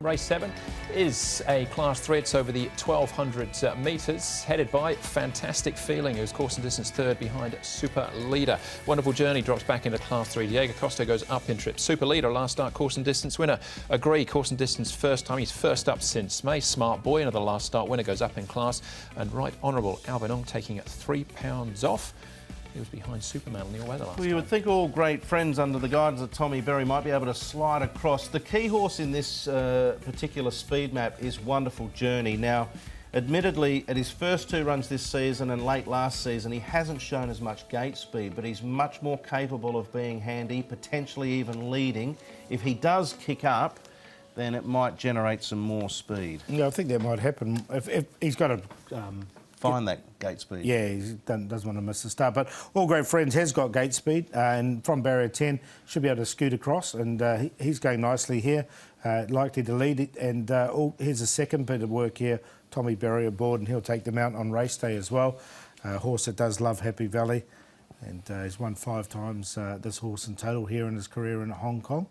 Race 7 is a Class 3. It's over the 1,200 metres, headed by Fantastic Feeling, who's course and distance third behind Super Leader. Wonderful Journey drops back into Class 3. Diego Costa goes up in trip. Super Leader, last start course and distance winner. Agree, course and distance first time. He's first up since May. Smart Boy, another last start winner, goes up in class. And Right Honourable Albinon taking £3 off. He was behind Superman on the all-weather last Well, you would think All Great Friends, under the guidance of Tommy Berry, might be able to slide across. The key horse in this particular speed map is Wonderful Journey. Now, admittedly, at his first 2 runs this season and late last season, he hasn't shown as much gate speed, but he's much more capable of being handy, potentially even leading. If he does kick up, then it might generate some more speed. Yeah, I think that might happen. If he's got to... Find that gate speed. Yeah, he doesn't want to miss the start. But All Great Friends has got gate speed, and from barrier 10 should be able to scoot across, and he's going nicely here, likely to lead it. And here's a second bit of work here. Tommy Berry aboard, and he'll take them out on race day as well. A horse that does love Happy Valley, and he's won 5 times this horse in total here in his career in Hong Kong.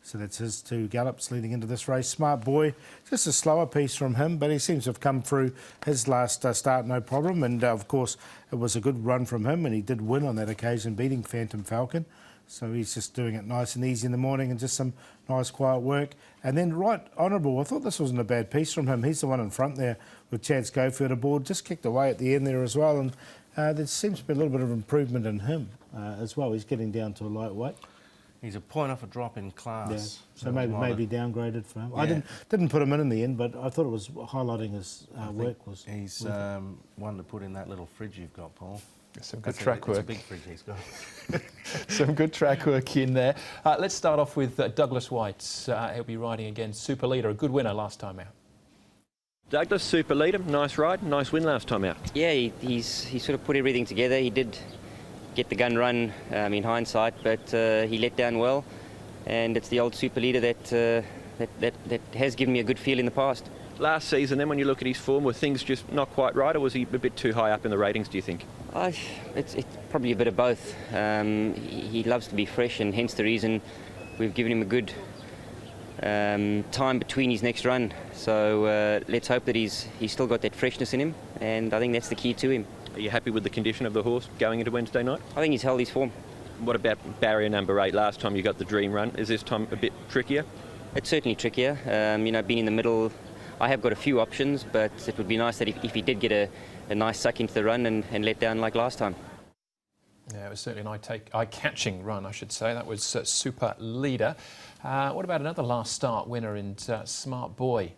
So that's his 2 gallops leading into this race. Smart Boy, just a slower piece from him, but he seems to have come through his last start no problem. And of course, it was a good run from him, and he did win on that occasion, beating Phantom Falcon. So he's just doing it nice and easy in the morning and just some nice quiet work. And then Right Honourable, I thought this wasn't a bad piece from him. He's the one in front there with Chad Schofield aboard, just kicked away at the end there as well. And there seems to be a little bit of improvement in him as well. He's getting down to a lightweight. He's a point off a drop in class. Yeah. So maybe downgraded for him. Yeah. I didn't put him in the end, but I thought it was highlighting his work. He's one to put in that little fridge you've got, Paul. Some good track work. It's a big fridge he's got. Some good track work in there. Let's start off with Douglas White. He'll be riding against Super Leader, a good winner last time out. Douglas, Super Leader, nice ride, nice win last time out. Yeah, he sort of put everything together. He did get the gun run in hindsight, but he let down well, and it's the old Super Leader that has given me a good feel in the past. Last season, then, when you look at his form, were things just not quite right, or was he a bit too high up in the ratings, do you think? It's probably a bit of both. He loves to be fresh, and hence the reason we've given him a good time between his next run. So let's hope that he's still got that freshness in him, and I think that's the key to him. Are you happy with the condition of the horse going into Wednesday night? I think he's held his form. What about barrier number 8? Last time you got the dream run. Is this time a bit trickier? It's certainly trickier. Being in the middle, I have got a few options, but it would be nice that if he did get a nice suck into the run and let down like last time. Yeah, it was certainly an eye-catching run, I should say. That was Super Leader. What about another last start winner in Smart Boy?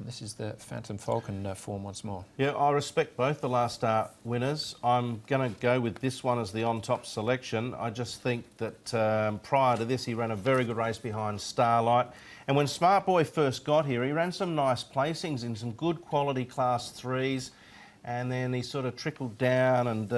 This is the Phantom Falcon form once more. Yeah, I respect both the last start winners. I'm going to go with this one as the on-top selection. I just think that prior to this, he ran a very good race behind Starlight. And when Smart Boy first got here, he ran some nice placings in some good quality Class 3s. And then he sort of trickled down, and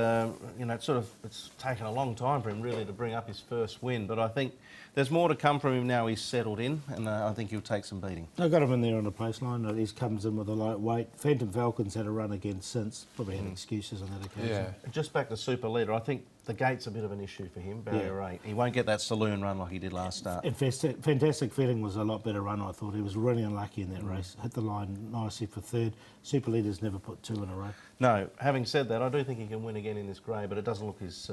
it's taken a long time for him really to bring up his first win. But I think there's more to come from him now he's settled in, and I think he'll take some beating. I got him in there on the place line. He comes in with a lightweight. Phantom Falcon's had a run again since. Probably had excuses on that occasion. Yeah. Just back to Super Leader, I think the gate's a bit of an issue for him, barrier 8. He won't get that saloon run like he did last start. Fantastic Feeling was a lot better run, I thought. He was really unlucky in that race. Hit the line nicely for third. Super Leader's never put 2 in a row. No, having said that, I do think he can win again in this grey, but it doesn't look his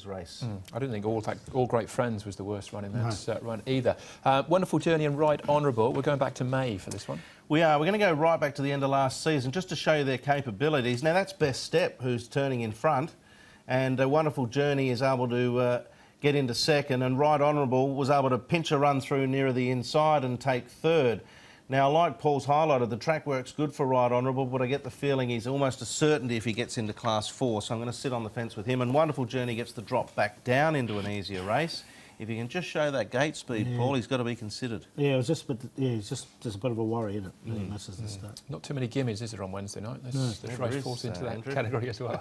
race. I don't think All Great Friends was the worst run in that run either. Wonderful Journey and Right Honourable. We're going back to May for this one. We are. We're going to go right back to the end of last season just to show you their capabilities. Now, that's Best Step, who's turning in front, and a Wonderful Journey is able to get into second, and Right Honourable was able to pinch a run through nearer the inside and take third. Now, like Paul's highlighted, the track work's good for Right Honourable, but I get the feeling he's almost a certainty if he gets into Class 4, so I'm going to sit on the fence with him. And Wonderful Journey gets the drop back down into an easier race. If he can just show that gate speed, Paul, he's got to be considered. Yeah, it was just a bit of a worry, isn't it? He misses the start. Not too many gimmies, is there, on Wednesday night? This race falls into that category as well.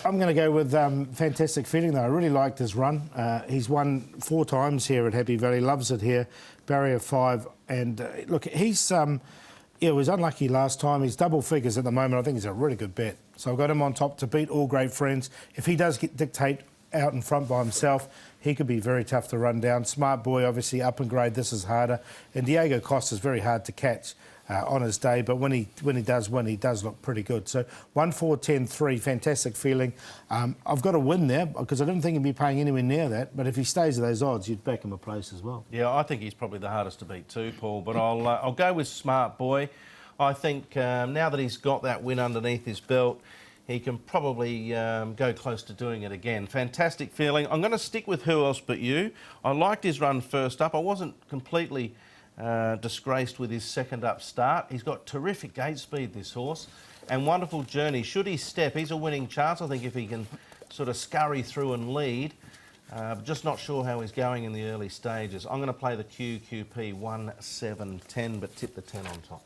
I'm going to go with Fantastic Feeling, though. I really liked his run. He's won 4 times here at Happy Valley, loves it here. Barrier 5, and look, he's was unlucky last time. He's double figures at the moment. I think he's a really good bet. So I've got him on top to beat All Great Friends. If he does dictate out in front by himself. He could be very tough to run down. Smart Boy, obviously up in grade, this is harder. And Diego Costa is very hard to catch on his day, but when he does win, he does look pretty good. So 1-4-10-3, fantastic feeling. I've got a win there because I didn't think he'd be paying anywhere near that, but if he stays at those odds, you'd back him a place as well. Yeah, I think he's probably the hardest to beat too, Paul, but I'll go with Smart Boy. I think now that he's got that win underneath his belt, he can probably go close to doing it again. Fantastic feeling. I'm going to stick with Who Else But You. I liked his run first up. I wasn't completely disgraced with his second up start. He's got terrific gate speed, this horse, and wonderful journey. Should he step, he's a winning chance. I think if he can sort of scurry through and lead. Just not sure how he's going in the early stages. I'm going to play the QQP 1-7-10, but tip the 10 on top.